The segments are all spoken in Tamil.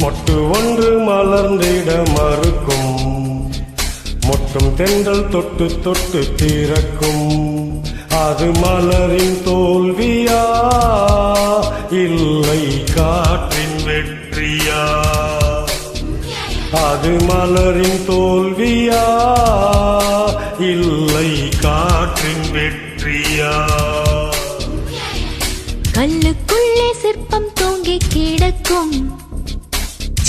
மொட்டு ஒன்று மலர்ந்திட மறுக்கும், மொட்டும் தென்றல் தொட்டு தொட்டு திறக்கும். அது மலரின் தோல்வியா இல்லை காற்றின் வெற்றியா? அது மலரின் தோல்வியா இல்லை காற்றின் வெற்றியா? கல்லுக்குள்ளே சிற்பம் தூங்கி கிடக்கும்,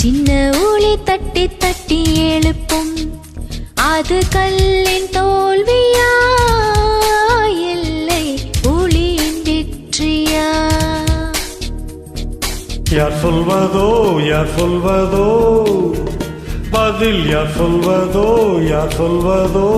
சின்ன ஊழி தட்டி தட்டி எழுப்பும். அது கல்லின் தோல்வியா இல்லை ஊழியின் வெற்றியா? யார் சொல்வதோ யார் சொல்வதோ, பதில் யார் சொல்வதோ யார் சொல்வதோ?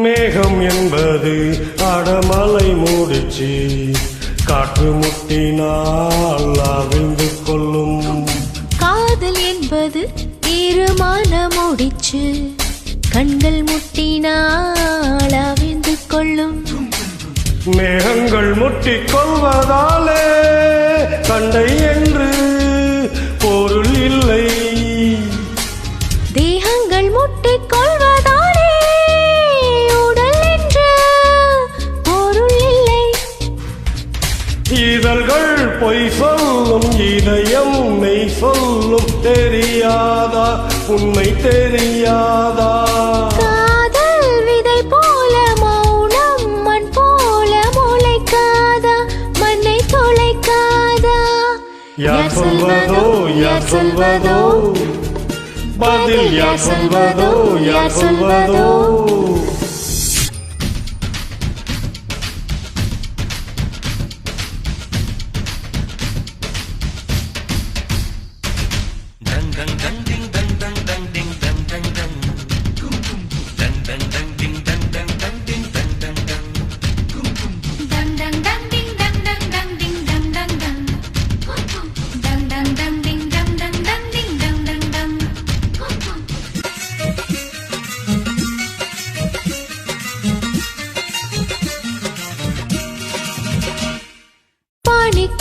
மேகம் என்பது அடமலை மூடிச்சு, காற்று முட்டினால் அவிழ்ந்து கொள்ளும். காதல் என்பது தீர்மான முடிச்சு, கண்கள் முட்டினால் அவிழ்ந்து கொள்ளும். மேகங்கள் முட்டிக் கொள்வதாலே கண்டை என்று பொருள் இல்லை, தேகங்கள் முட்டிக் கொள்வதாலே உடல் என்று பொருள் இல்லை. இதழ்கள் பொய் சொல்லும், இதயம் மெய் சொல்லும். தெரியாதா உண்மை தெரியாதா? காதல் விதை போல மௌனம் மண் போல முளைக்காதா, மண்ணை தொலைக்காதா? யார் சொல்வதோ யார் சொல்வதோ, பதில் யார் சொல்வதோ யார் சொல்வதோ?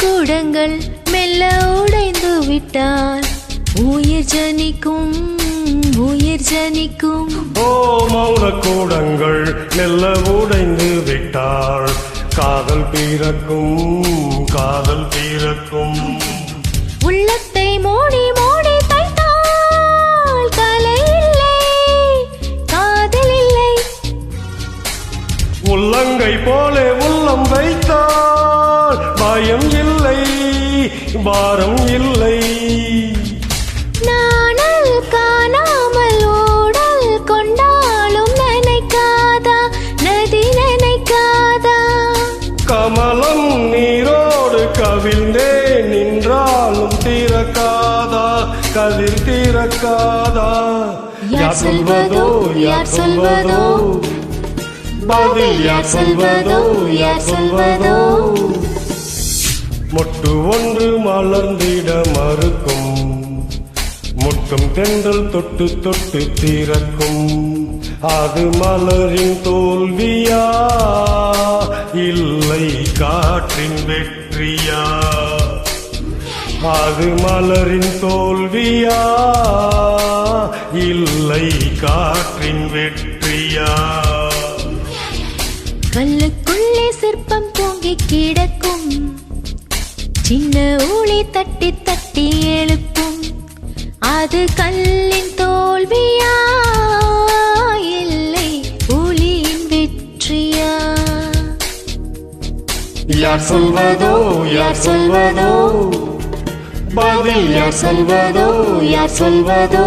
கூடங்கள் மெல்ல உடைந்து விட்டால் உயிர் ஜனிக்கும், உயிர் ஜனிக்கும். ஓ மௌன கூடங்கள் மெல்ல உடைந்து விட்டால் காதல் பிறக்கும், காதல் பிறக்கும். உள்ளத்தை மூடி மூடி தைத்தால் கலை இல்லை, காதல் இல்லை. உள்ளங்கை போல உள்ளம் வைத்தால் பயம் இல்லை, பாரம் இல்லை. நாணல் காணாமல் ஓடல் கொண்டாலும் நினைக்காதா, நதி நினைக்காதா? கமலம் நீரோடு கவிழ்ந்தே நின்றாலும் திறக்காதா, கதிர் திறக்காதா? யார் சொல்வதோ யார் சொல்வதோ, பதில் யார் சொல்வதோ யார் சொல்வதோ? மொட்டு ஒன்று மலர்ந்திட மறுக்கும், முட்டும் தென்றல் தொட்டு தொட்டு திறக்கும். அது மலரின் தோல்வியா இல்லை காற்றின் வெற்றியா? அது மலரின் தோல்வியா இல்லை காற்றின் வெற்றியா? கல்லுக்குள்ளே சிற்பம் தூங்கி கிடக்கும், சின்ன ஊழி தட்டி தட்டி எழுப்பும் அது கல்லின் தோல்வியா இல்லை ஊழியின் வெற்றியா? யார் சொல்வதோ யார் சொல்வதோ பதில் யார் சொல்வதோ யார் சொல்வதோ